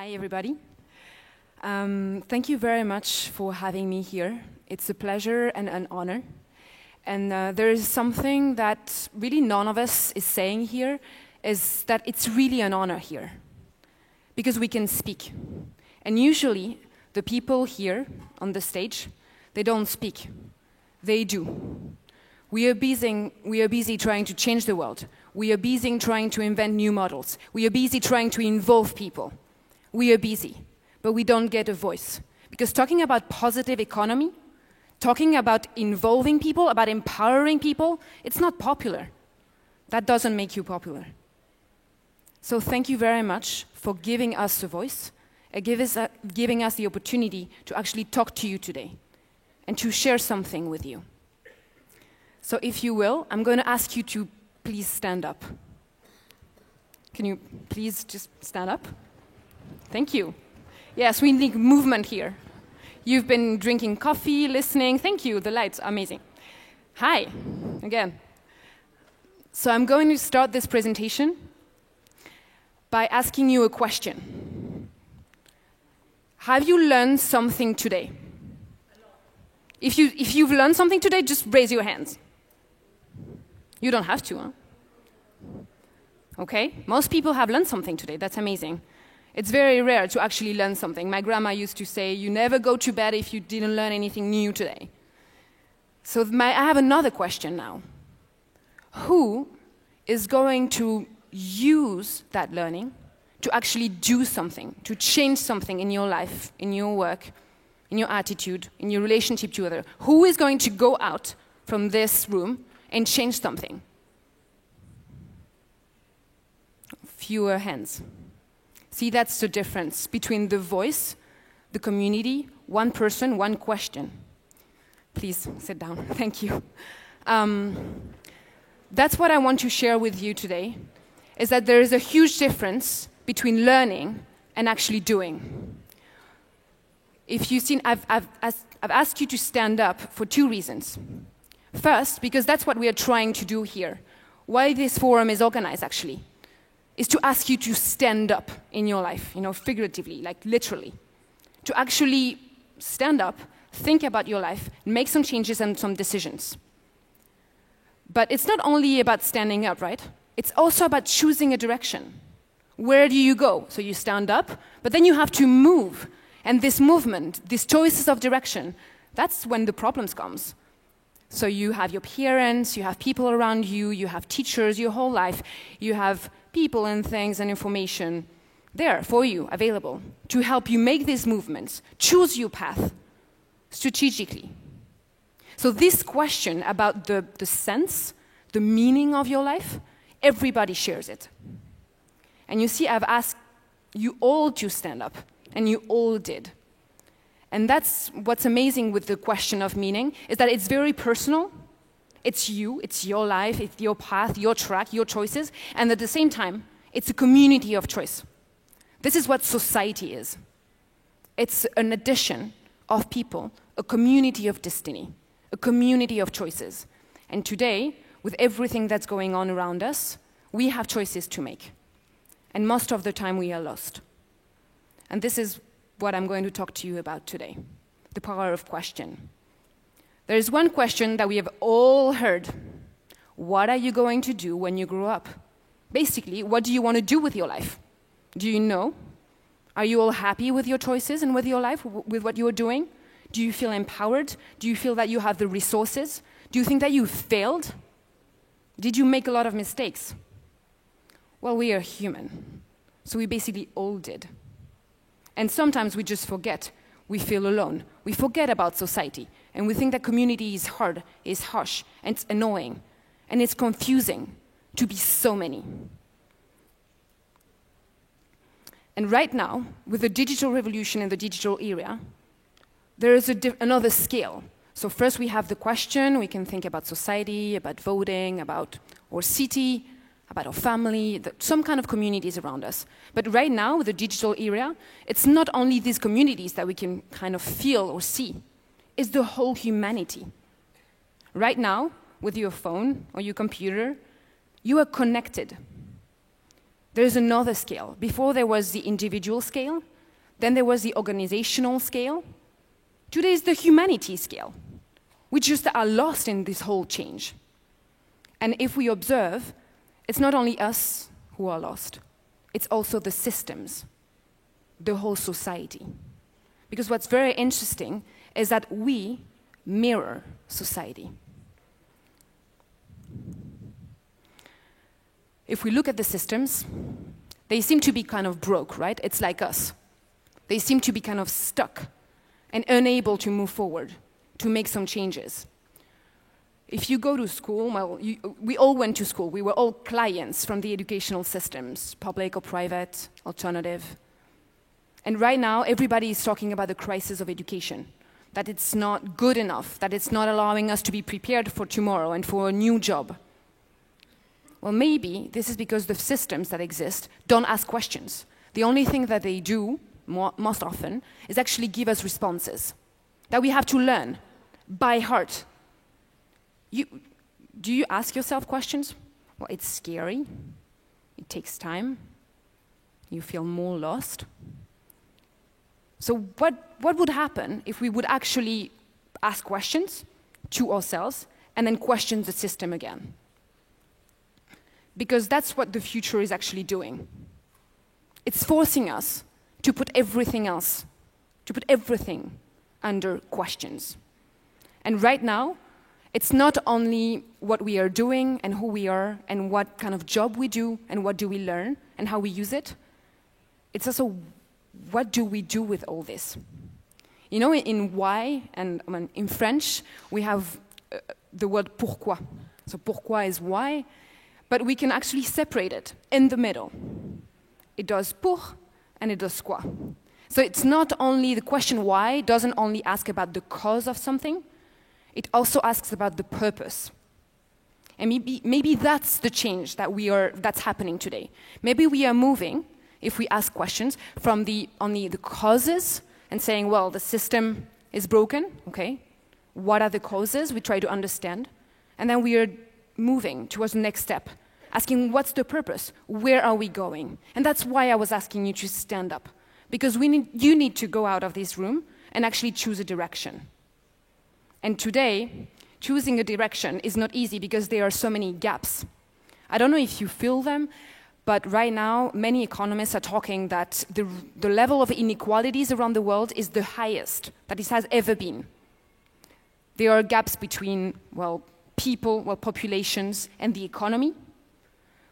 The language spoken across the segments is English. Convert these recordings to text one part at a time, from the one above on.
Hi, everybody. Thank you very much for having me here. It's a pleasure and an honor. And there is something that really none of us is saying here, is that it's really an honor here, because we can speak. And usually, the people here on the stage, they don't speak. They do. We are busy trying to change the world. We are busy trying to invent new models. We are busy trying to involve people. We are busy, but we don't get a voice. Because talking about positive economy, talking about involving people, about empowering people, it's not popular. That doesn't make you popular. So thank you very much for giving us a voice, and giving us the opportunity to actually talk to you today and to share something with you. So if you will, I'm going to ask you to please stand up. Can you please just stand up? Thank you. Yes, we need movement here. You've been drinking coffee, listening. Thank you, the lights, amazing. Hi, again. So I'm going to start this presentation by asking you a question. Have you learned something today? If you've learned something today, just raise your hands. You don't have to, huh? Okay, most people have learned something today, that's amazing. It's very rare to actually learn something. My grandma used to say, you never go to bed if you didn't learn anything new today. So I have another question now. Who is going to use that learning to actually do something, to change something in your life, in your work, in your attitude, in your relationship to others? Who is going to go out from this room and change something? Fewer hands. See, that's the difference between the voice, the community, one person, one question. Please sit down. Thank you. That's what I want to share with you today, is that there is a huge difference between learning and actually doing. If you've seen, I've asked you to stand up for two reasons. First, because that's what we are trying to do here. Why this forum is organized, actually, is to ask you to stand up in your life, figuratively, like literally. To actually stand up, think about your life, make some changes and some decisions. But it's not only about standing up, right? It's also about choosing a direction. Where do you go? So you stand up, but then you have to move. And this movement, these choices of direction, that's when the problems comes. So you have your parents, you have people around you, you have teachers your whole life, you have people and things and information there for you, available, to help you make these movements, choose your path strategically. So this question about the sense, the meaning of your life, everybody shares it. And you see, I've asked you all to stand up, and you all did. And that's what's amazing with the question of meaning, is that it's very personal. It's you, it's your life, it's your path, your track, your choices, and at the same time, it's a community of choice. This is what society is. It's an addition of people, a community of destiny, a community of choices. And today, with everything that's going on around us, we have choices to make. And most of the time, we are lost. And this is what I'm going to talk to you about today, the power of question. There is one question that we have all heard. What are you going to do when you grow up? Basically, what do you want to do with your life? Do you know? Are you all happy with your choices and with your life, with what you are doing? Do you feel empowered? Do you feel that you have the resources? Do you think that you failed? Did you make a lot of mistakes? Well, we are human, so we basically all did. And sometimes we just forget. We feel alone. We forget about society. And we think that community is hard, is harsh, and it's annoying. And it's confusing to be so many. And right now, with the digital revolution and the digital era, there is another scale. So first we have the question, we can think about society, about voting, about our city, about our family, some kind of communities around us. But right now, with the digital era, it's not only these communities that we can kind of feel or see, it's the whole humanity. Right now, with your phone or your computer, you are connected. There's another scale. Before there was the individual scale, Then there was the organizational scale. Today is the humanity scale. We just are lost in this whole change. And if we observe, it's not only us who are lost, it's also the systems, the whole society. Because what's very interesting is that we mirror society. If we look at the systems, they seem to be kind of broke, right? It's like us. They seem to be kind of stuck and unable to move forward, to make some changes. If you go to school, well, we all went to school. We were all clients from the educational systems, public or private, alternative. And right now, everybody is talking about the crisis of education, that it's not good enough, that it's not allowing us to be prepared for tomorrow and for a new job. Well, maybe this is because the systems that exist don't ask questions. The only thing that they do, most often, is actually give us responses that we have to learn by heart. Do you ask yourself questions? Well, it's scary. It takes time. You feel more lost. So what would happen if we would actually ask questions to ourselves and then question the system again? Because that's what the future is actually doing. It's forcing us to put everything else, to put everything under questions. And right now, it's not only what we are doing and who we are and what kind of job we do and what do we learn and how we use it. It's also what do we do with all this? You know, in why, and in French, we have the word pourquoi. So pourquoi is why, but we can actually separate it in the middle. It does pour and it does quoi. So it's not only the question why doesn't only ask about the cause of something, it also asks about the purpose. And maybe that's the change that's happening today. Maybe we are moving, if we ask questions, from only the causes and saying, well, the system is broken, okay? What are the causes? We try to understand. And then we are moving towards the next step, asking what's the purpose? Where are we going? And that's why I was asking you to stand up. Because you need to go out of this room and actually choose a direction. And today, choosing a direction is not easy because there are so many gaps. I don't know if you feel them, but right now, many economists are talking that the level of inequalities around the world is the highest that it has ever been. There are gaps between, populations and the economy,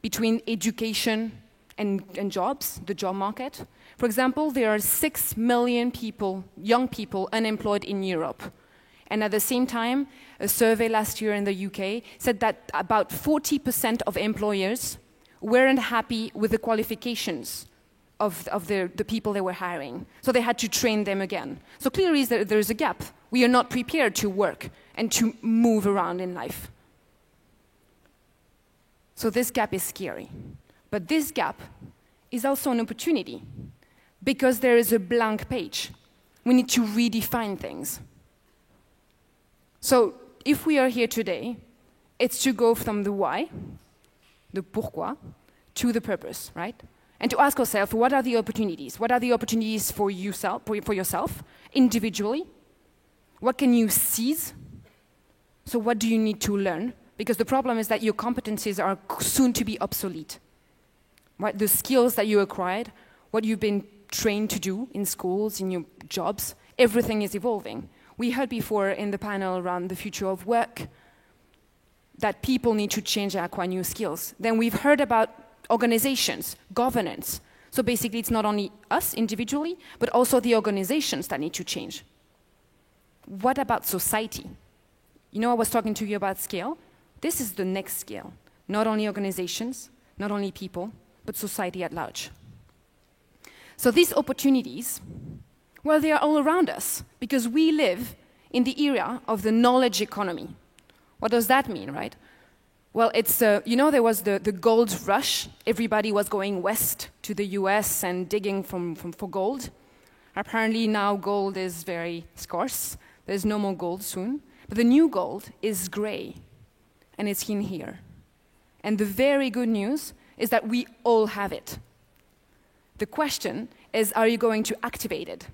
between education and jobs, the job market. For example, there are 6 million people, young people, unemployed in Europe. And at the same time, a survey last year in the UK said that about 40% of employers weren't happy with the qualifications of the people they were hiring. So they had to train them again. So clearly there's a gap. We are not prepared to work and to move around in life. So this gap is scary. But this gap is also an opportunity because there is a blank page. We need to redefine things. So if we are here today, it's to go from the why, the pourquoi, to the purpose, right? And to ask ourselves, what are the opportunities? What are the opportunities for yourself, individually? What can you seize? So what do you need to learn? Because the problem is that your competencies are soon to be obsolete. Right? The skills that you acquired, what you've been trained to do in schools, in your jobs, everything is evolving. We heard before in the panel around the future of work that people need to change and acquire new skills. Then we've heard about organizations, governance. So basically it's not only us individually, but also the organizations that need to change. What about society? You know, I was talking to you about scale. This is the next scale. Not only organizations, not only people, but society at large. So these opportunities, well, they are all around us because we live in the era of the knowledge economy. What does that mean, right? Well, it's, there was the gold rush. Everybody was going west to the US and digging for gold. Apparently now gold is very scarce. There's no more gold soon. But the new gold is gray, and it's in here. And the very good news is that we all have it. The question is, are you going to activate it?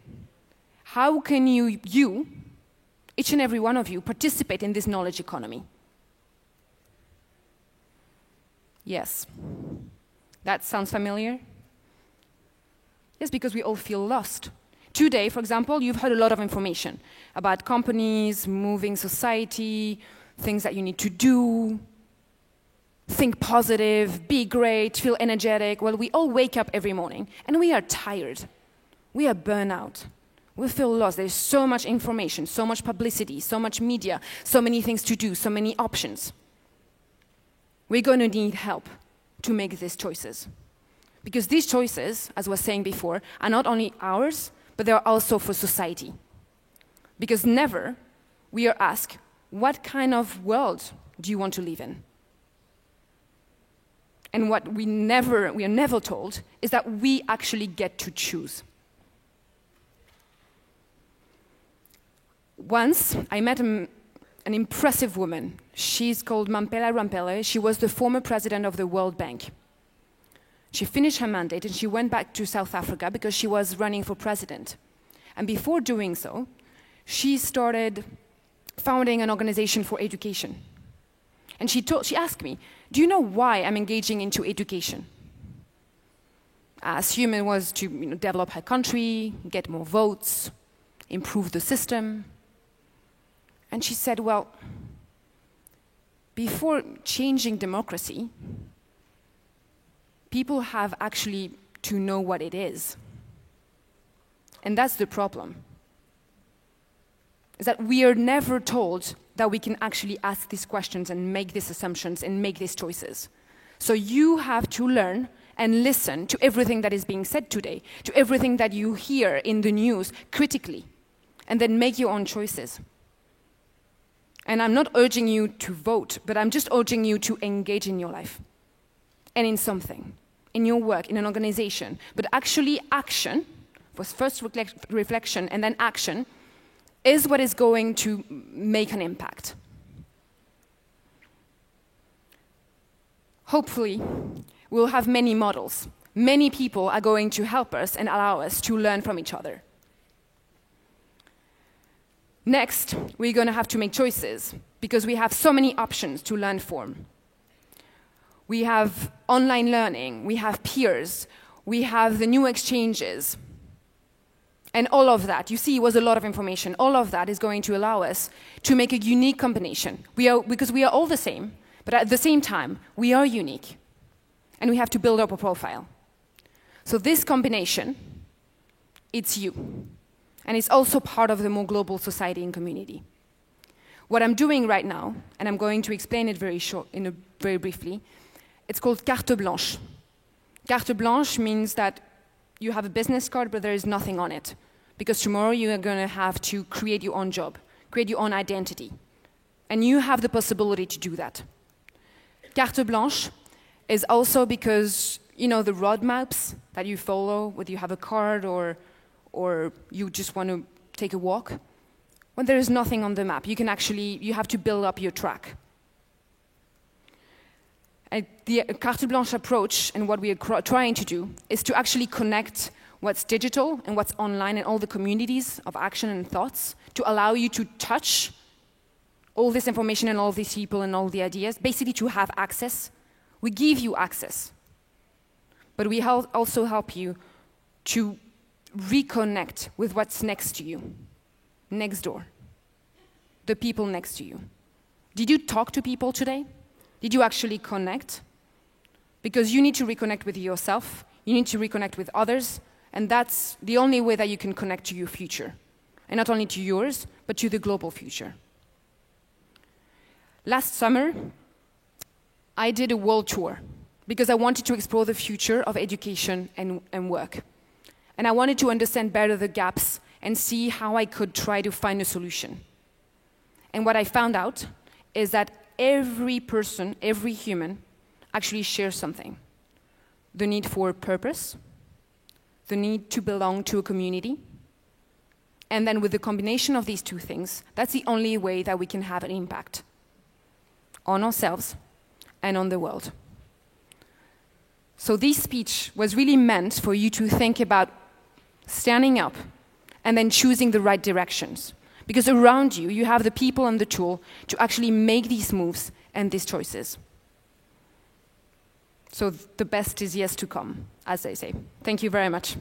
How can you, each and every one of you, participate in this knowledge economy? Yes. That sounds familiar? Yes, because we all feel lost. Today, for example, you've heard a lot of information about companies, moving society, things that you need to do, think positive, be great, feel energetic. Well, we all wake up every morning and we are tired. We are burnt out. We feel lost. There's so much information, so much publicity, so much media, so many things to do, so many options. We're going to need help to make these choices. Because these choices, as I was saying before, are not only ours, but they're also for society. Because never we are asked, what kind of world do you want to live in? And what we are never told is that we actually get to choose. Once, I met an impressive woman. She's called Mamphela Ramphele. She was the former president of the World Bank. She finished her mandate and she went back to South Africa because she was running for president. And before doing so, she started founding an organization for education. And she asked me, do you know why I'm engaging into education? I assumed it was to develop her country, get more votes, improve the system. And she said, well, before changing democracy, people have actually to know what it is. And that's the problem. Is that we are never told that we can actually ask these questions and make these assumptions and make these choices. So you have to learn and listen to everything that is being said today, to everything that you hear in the news critically, and then make your own choices. And I'm not urging you to vote, but I'm just urging you to engage in your life and in something, in your work, in an organization. But actually action, was first reflection and then action, is what is going to make an impact. Hopefully, we'll have many models. Many people are going to help us and allow us to learn from each other. Next, we're going to have to make choices because we have so many options to learn from. We have online learning, we have peers, we have the new exchanges. And all of that, you see, was a lot of information. All of that is going to allow us to make a unique combination. Because we are all the same, but at the same time, we are unique. And we have to build up a profile. So this combination, it's you. And it's also part of the more global society and community. What I'm doing right now, and I'm going to explain it very briefly, it's called carte blanche. Carte blanche means that you have a business card, but there is nothing on it. Because tomorrow you are going to have to create your own job, create your own identity. And you have the possibility to do that. Carte blanche is also because, the roadmaps that you follow, whether you have a card or you just want to take a walk, when there is nothing on the map, you have to build up your track. And the carte blanche approach and what we are trying to do is to actually connect what's digital and what's online and all the communities of action and thoughts to allow you to touch all this information and all these people and all the ideas, basically to have access. We give you access, but we also help you to reconnect with what's next to you, next door, the people next to you. Did you talk to people today? Did you actually connect? Because you need to reconnect with yourself, you need to reconnect with others, and that's the only way that you can connect to your future. And not only to yours, but to the global future. Last summer, I did a world tour because I wanted to explore the future of education and work. And I wanted to understand better the gaps and see how I could try to find a solution. And what I found out is that every person, every human, actually shares something. The need for purpose, the need to belong to a community, and then with the combination of these two things, that's the only way that we can have an impact on ourselves and on the world. So this speech was really meant for you to think about standing up and then choosing the right directions. Because around you, you have the people and the tool to actually make these moves and these choices. So the best is yet to come, as they say. Thank you very much.